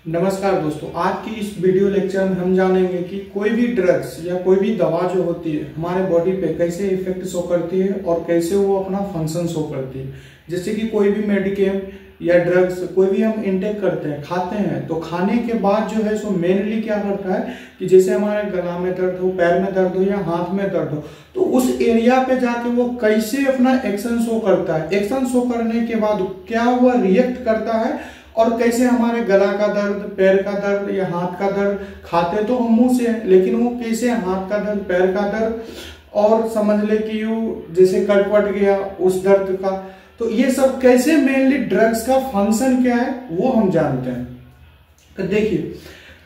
नमस्कार दोस्तों, आज की इस वीडियो लेक्चर में हम जानेंगे कि कोई भी ड्रग्स या कोई भी दवा जो होती है हमारे बॉडी पे कैसे इफेक्ट शो करती है और कैसे वो अपना फंक्शन शो करती है। जैसे कि कोई भी मेडिकेम या ड्रग्स कोई भी हम इनटेक करते हैं, खाते हैं, तो खाने के बाद जो है सो मेनली क्या करता है कि जैसे हमारे गला में दर्द हो, पैर में दर्द हो या हाथ में दर्द हो, तो उस एरिया पे जाके वो कैसे अपना एक्शन शो करता है। एक्शन शो करने के बाद क्या हुआ रिएक्ट करता है और कैसे हमारे गला का दर्द, पैर का दर्द या हाथ का दर्द, खाते तो हम मुंह से हैं लेकिन वो कैसे हाथ का दर्द, पैर का दर्द और समझ ले कि जैसे कट गया उस दर्द का, तो ये सब कैसे मेनली ड्रग्स का फंक्शन क्या है वो हम जानते हैं। तो देखिए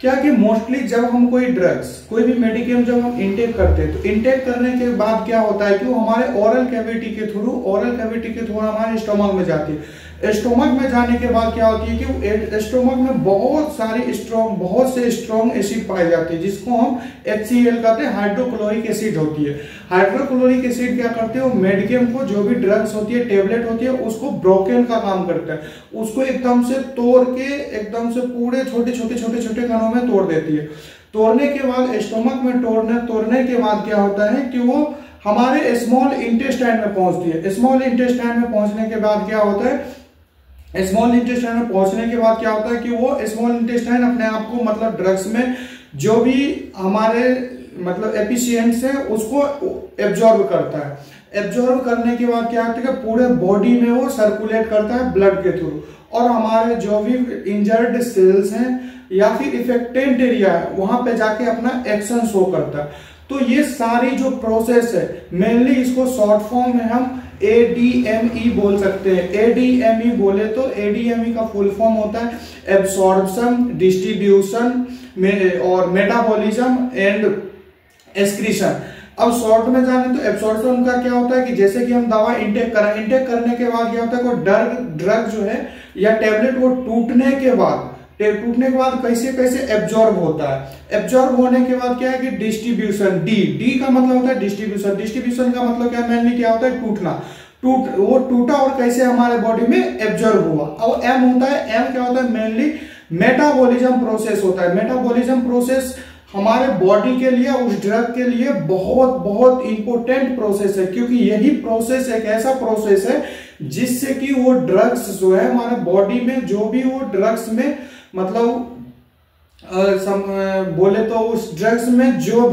क्या कि मोस्टली जब हम कोई ड्रग्स, कोई भी मेडिकेम जब हम इनटेक करते हैं तो इनटेक करने के बाद क्या होता है कि वो हमारे ओरल कैविटी के थ्रू हमारे स्टोमक में जाती है। स्टोमक में जाने के बाद क्या होती है कि स्टोमक में बहुत से स्ट्रॉन्ग एसिड पाए जाते हैं, जिसको हम HCl कहते हैं, हाइड्रोक्लोरिक एसिड होती है। हाइड्रोक्लोरिक एसिड क्या करते हैं, वो मेडिकेम को, जो भी ड्रग्स होती है, टेबलेट होती है, उसको ब्रोकन का काम करता है। उसको एकदम से तोड़ के एकदम से पूरे छोटे कणों में तोड़ देती है। तोड़ने के बाद स्टोमक में तोड़ने के बाद क्या होता है कि वो हमारे स्मॉल इंटेस्टाइन में पहुंचती है। स्मॉल इंटेस्टाइन में पहुंचने के बाद क्या होता है, स्मॉल इंटेस्टाइन में पहुंचने के बाद क्या होता है कि वो स्मॉल इंटेस्टाइन अपने आप को मतलब ड्रग्स में जो भी हमारे मतलब एफिशिएंट्स है उसको एब्जॉर्ब करता है। एब्जॉर्ब करने के बाद क्या होता है कि पूरे बॉडी में वो सर्कुलेट करता है ब्लड के थ्रू, और हमारे जो भी इंजर्ड सेल्स हैं या फिर इफेक्टेड एरिया है वहां पे जाके अपना एक्शन शो करता है। तो ये सारी जो प्रोसेस है मेनली इसको शॉर्ट फॉर्म में हम ADME बोल सकते हैं। ADME बोले तो ADME का फुल फॉर्म होता है एब्सॉर्प्शन, डिस्ट्रीब्यूशन और मेटाबॉलिज्म एंड एक्सक्रीशन। अब शॉर्ट में जाने तो एब्सॉर्प्शन का क्या होता है कि जैसे कि हम दवा इंटेक करने के बाद क्या होता है कोई ड्रग जो है या टेबलेट वो टूटने के बाद कैसे एब्जॉर्ब होता है। एब्जॉर्ब होने के बाद क्या है कि डिस्ट्रीब्यूशन, डी का मतलब होता है डिस्ट्रीब्यूशन का मतलब क्या मेनली क्या होता है टूटना। वो टूटा और कैसे हमारे बॉडी में एब्जॉर्ब हुआ। और एम होता है, एम क्या होता है मेनली मेटाबॉलिज्म प्रोसेस होता है। मेटाबॉलिज्म प्रोसेस हमारे बॉडी के लिए, उस ड्रग के लिए बहुत इंपॉर्टेंट प्रोसेस है, क्योंकि यही प्रोसेस एक ऐसा प्रोसेस है जिससे कि वो ड्रग्स जो है हमारे बॉडी में, जो भी वो ड्रग्स में मतलब बोले तो उस ड्रग्स में जो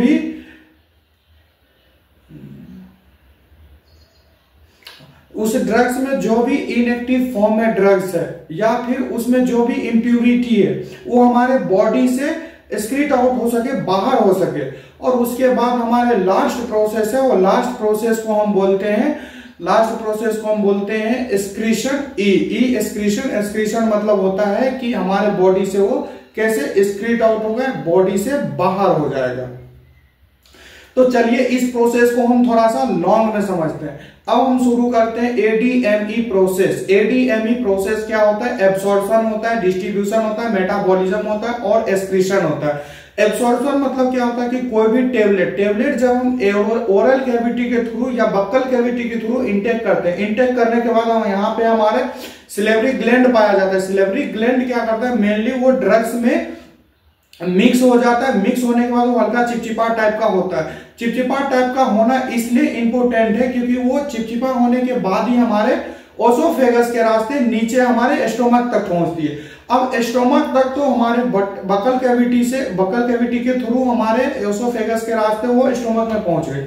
भी इनएक्टिव फॉर्म में ड्रग्स है या फिर उसमें जो भी इम्प्यूरिटी है वो हमारे बॉडी से एक्सक्रीट आउट हो सके, बाहर हो सके। और उसके बाद हमारे लास्ट प्रोसेस है, वो लास्ट प्रोसेस को हम बोलते हैं एक्सक्रीशन। एक्सक्रीशन मतलब होता है कि हमारे बॉडी से वो कैसे एक्सक्रीट आउट होगा, बॉडी से बाहर हो जाएगा। तो चलिए इस प्रोसेस को हम थोड़ा सा लॉन्ग में समझते हैं। अब हम शुरू करते हैं ADME प्रोसेस। ADME प्रोसेस क्या होता है, एब्सॉर्प्शन होता है, डिस्ट्रीब्यूशन होता है, मेटाबॉलिज्म होता है और एक्सक्रीशन होता है। एब्सॉर्प्शन मतलब क्या होता है कि कोई भी टेबलेट जब हम ओरल कैविटी के थ्रू या बक्कल कैविटी के थ्रू इंटेक करते हैं, इंटेक करने के बाद हम यहाँ पे हमारे सिलेवरी ग्लैंड पाया जाता है। सिलेवरी ग्लैंड क्या करता है मेनली वो ड्रग्स में मिक्स हो जाता है। मिक्स होने के बाद वो हल्का चिपचिपा टाइप का होता है। चिपचिपा टाइप का होना इसलिए इंपॉर्टेंट है क्योंकि वो चिपचिपा होने के बाद ही हमारे ओसोफेगस के रास्ते नीचे हमारे स्टोमक तक पहुंचती है। अब स्टोमक तक तो हमारे बकल कैविटी के थ्रू हमारे ओसोफेगस के रास्ते वो स्टोमक में पहुंच गए।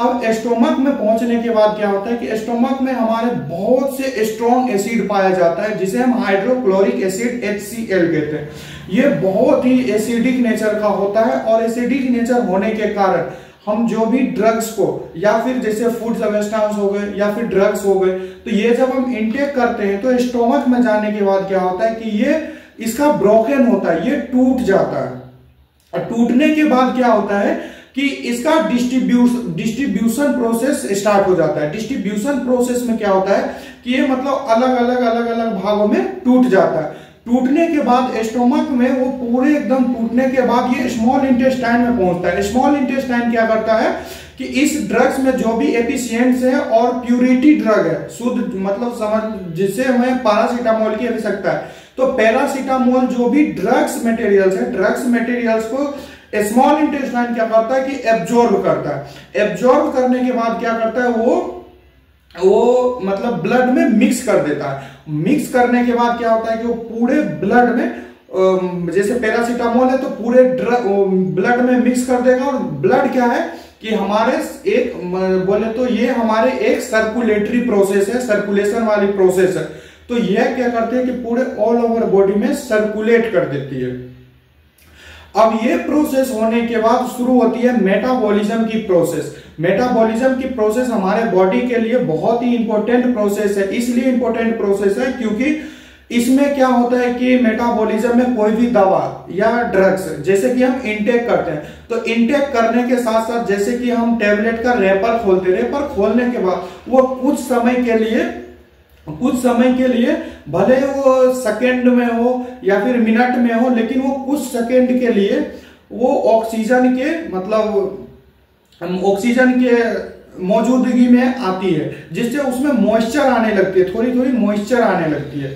अब स्टोमक में पहुंचने के बाद क्या होता है कि स्टोमक में हमारे बहुत से स्ट्रॉन्ग एसिड पाया जाता है, जिसे हम हाइड्रोक्लोरिक एसिड HCl कहते हैं। ये बहुत ही एसिडिक नेचर का होता है, और एसिडिक नेचर होने के कारण हम जो भी ड्रग्स को या फिर जैसे फूड सब्सटेंस हो गए या फिर ड्रग्स हो गए, तो ये जब हम इंटेक करते हैं तो स्टोमक में जाने के बाद क्या होता है कि ये इसका ब्रोकन होता है, ये टूट जाता है। और टूटने के बाद क्या होता है कि इसका डिस्ट्रीब्यूशन प्रोसेस स्टार्ट हो जाता है। डिस्ट्रीब्यूशन प्रोसेस में क्या होता है कि ये मतलब अलग अलग भागों में टूट जाता है। टूटने के बाद स्टोमक में वो पूरे एकदम टूटने के बाद ये स्मॉल इंटेस्टाइन में पहुंचता है। स्मॉल इंटेस्टाइन क्या करता है कि इस ड्रग्स में जो भी एफिशिएंट्स है और प्यूरिटी ड्रग है, शुद्ध मतलब समझ जिससे हमें पैरासीटामोल की आवश्यकता है, तो पैरासीटामोल जो भी ड्रग्स मटेरियल्स है, ड्रग्स मटेरियल्स को स्मॉल इंटेस्टाइन क्या करता है कि एब्जॉर्ब करता है। एब्जॉर्ब करने के बाद क्या करता है, वो मतलब ब्लड में मिक्स कर देता है। मिक्स करने के बाद क्या होता है कि वो पूरे ब्लड में, जैसे पैरासीटामोल है तो पूरे ब्लड में मिक्स कर देगा। और ब्लड क्या है कि हमारे एक बोले तो ये हमारे एक सर्कुलेटरी प्रोसेस है, सर्कुलेशन वाली प्रोसेस है। तो यह क्या करते हैं कि पूरे ऑल ओवर बॉडी में सर्कुलेट कर देती है। अब ये प्रोसेस होने के बाद शुरू होती है मेटाबॉलिज्म की प्रोसेस। मेटाबॉलिज्म की प्रोसेस हमारे बॉडी के लिए बहुत ही इंपॉर्टेंट प्रोसेस है। इसलिए इंपॉर्टेंट प्रोसेस है क्योंकि इसमें क्या होता है कि मेटाबॉलिज्म में कोई भी दवा या ड्रग्स जैसे कि हम इनटेक करते हैं, तो इनटेक करने के साथ साथ जैसे कि हम टेबलेट का रैपर खोलते हैं, रैपर खोलने के बाद वो कुछ समय के लिए भले वो सेकंड में हो या फिर मिनट में हो, लेकिन वो कुछ सेकंड के लिए वो ऑक्सीजन के मौजूदगी में आती है, जिससे उसमें मॉइस्चर आने लगती है, थोड़ी थोड़ी मॉइस्चर आने लगती है।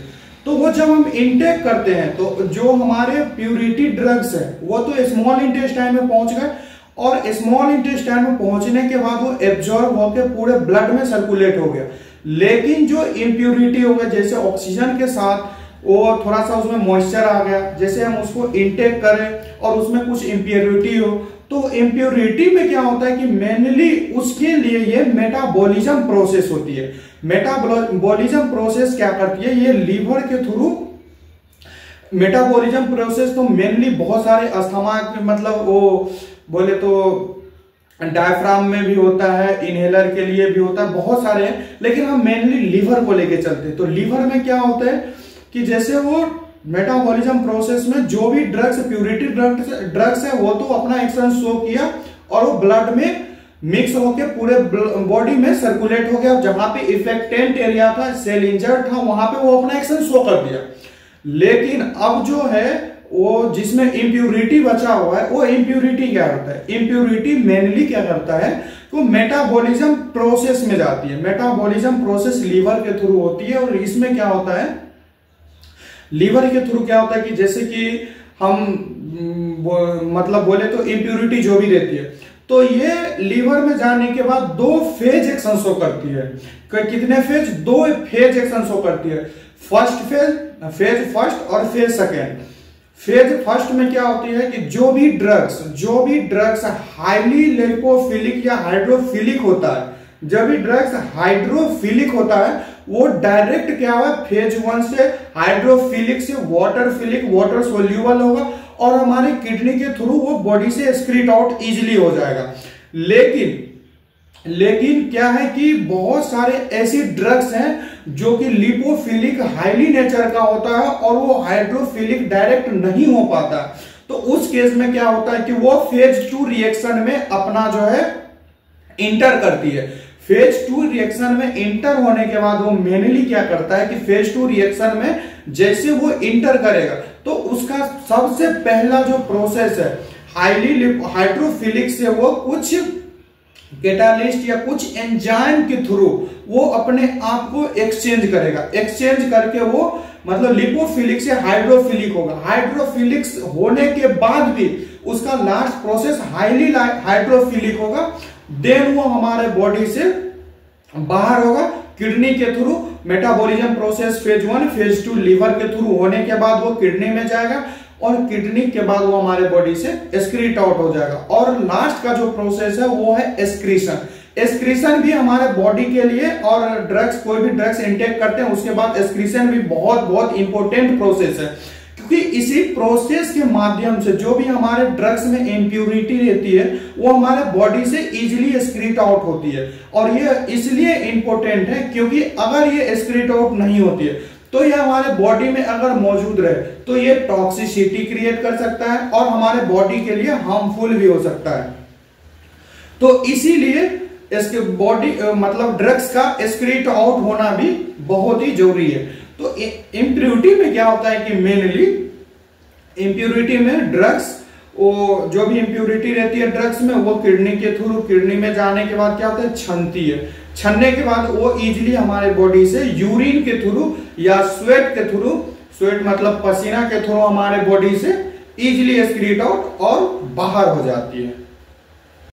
तो वो जब हम इनटेक करते हैं तो जो हमारे प्यूरिटी ड्रग्स है वो तो स्मॉल इंटेस्टाइन में पहुंच गए, और स्मॉल इंटेस्टाइन में पहुंचने के बाद वो एब्जॉर्ब होकर पूरे ब्लड में सर्कुलेट हो गया। लेकिन जो इम्प्यूरिटी हो गया, जैसे ऑक्सीजन के साथ वो थोड़ा सा उसमें मॉइस्चर आ गया, जैसे हम उसको इनटेक करें और उसमें कुछ इम्प्योरिटी हो, तो इम्प्योरिटी में क्या होता है कि मेनली उसके लिए ये मेटाबॉलिज्म प्रोसेस होती है। मेटाबॉलिज्म प्रोसेस क्या करती है, ये लीवर के थ्रू मेटाबॉलिज्म प्रोसेस तो मेनली बहुत सारे अस्थमा मतलब वो बोले तो डायफ्राम में भी होता है, इनहेलर के लिए भी होता है, बहुत सारे हैं, लेकिन हम मेनली लीवर को लेके चलते हैं। तो लीवर में क्या होता है कि जैसे वो मेटाबॉलिज्म प्रोसेस में जो भी ड्रग्स, प्यूरिटी ड्रग्स है वो तो अपना एक्शन शो किया और वो ब्लड में मिक्स होके पूरे बॉडी में सर्कुलेट हो गया। जहां पे इफेक्टेंट एरिया था, सेल इंजर्ड था, वहां पे वो अपना एक्शन शो कर दिया। लेकिन अब जो है वो जिसमें इम्प्यूरिटी बचा हुआ है, वो इम्प्यूरिटी क्या करता है, इम्प्यूरिटी मेनली क्या करता है तो मेटाबॉलिज्म प्रोसेस में जाती है। मेटाबॉलिज्म प्रोसेस लीवर के थ्रू होती है, और इसमें क्या होता है, लीवर के थ्रू क्या होता है कि जैसे कि हम मतलब बोले तो इम्प्यूरिटी जो भी रहती है, तो ये लीवर में जाने के बाद 2 फेज एक्शन शो करती है। कितने फेज, 2 फेज एक्शन शो करती है। फेज फर्स्ट और फेज सेकेंड। फेज फर्स्ट में क्या होती है कि जो भी ड्रग्स हाईली लिपोफिलिक या हाइड्रोफिलिक होता है, जब भी ड्रग्स हाइड्रोफिलिक होता है वो डायरेक्ट क्या हुआ, फेज 1 से हाइड्रोफिलिक से वाटर सोल्यूबल होगा और हमारे किडनी के थ्रू वो बॉडी से एक्सक्रीट आउट इजीली हो जाएगा। लेकिन क्या है कि बहुत सारे ऐसी ड्रग्स हैं जो कि लिपोफिलिक हाईली नेचर का होता है और वो हाइड्रोफिलिक डायरेक्ट नहीं हो पाता। तो उस केस में क्या होता है कि वो फेज 2 रिएक्शन में अपना जो है इंटर करती है। फेज 2 रिएक्शन में इंटर होने के बाद वो मेनली क्या करता है कि फेज 2 रिएक्शन में जैसे वो इंटर करेगा तो उसका सबसे पहला जो प्रोसेस है हाइड्रोफिलिक से वो कुछ कैटालिस्ट या कुछ एंजाइम के थ्रू वो अपने आप को एक्सचेंज करेगा। एक्सचेंज करके वो मतलब लिपोफिलिक से हाइड्रोफिलिक होगा। हाइड्रोफिलिक होने के बाद भी उसका लास्ट प्रोसेस हाईली हाइड्रोफिलिक होगा। देन वो हमारे बॉडी से बाहर होगा किडनी के through. Metabolism process phase 1 phase 2 liver के थ्रू होने के बाद वो किडनी में जाएगा और किडनी के बाद वो हमारे बॉडी से एक्सक्रीट आउट हो जाएगा। और लास्ट का जो प्रोसेस है वो है एक्सक्रीशन। एक्सक्रीशन भी हमारे बॉडी के लिए और ड्रग्स, कोई भी ड्रग्स इंटेक करते हैं उसके बाद एक्सक्रीशन भी बहुत इंपॉर्टेंट प्रोसेस है, क्योंकि इसी प्रोसेस के माध्यम से जो भी हमारे ड्रग्स में इम्प्यूरिटी रहती है वो हमारे बॉडी से इजीली एक्सक्रीट आउट होती है। और ये इसलिए इंपॉर्टेंट है क्योंकि अगर ये एक्सक्रीट आउट नहीं होती है तो ये हमारे बॉडी में अगर मौजूद रहे तो ये टॉक्सिसिटी क्रिएट कर सकता है और हमारे बॉडी के लिए हार्मफुल भी हो सकता है। तो इसीलिए इसके बॉडी मतलब ड्रग्स का एक्सक्रीट आउट होना भी बहुत ही जरूरी है। तो इम्प्यूरिटी में क्या होता है कि मेनली इम्प्यूरिटी में ड्रग्स, वो जो भी इम्प्यूरिटी रहती है ड्रग्स में वो किडनी के थ्रू, किडनी में जाने के बाद क्या होता है छनती है। छनने के बाद वो इजीली हमारे बॉडी से यूरिन के थ्रू या स्वेट के थ्रू स्वेट मतलब पसीना के थ्रू हमारे बॉडी से इजिली एक्सक्रीट आउट और बाहर हो जाती है।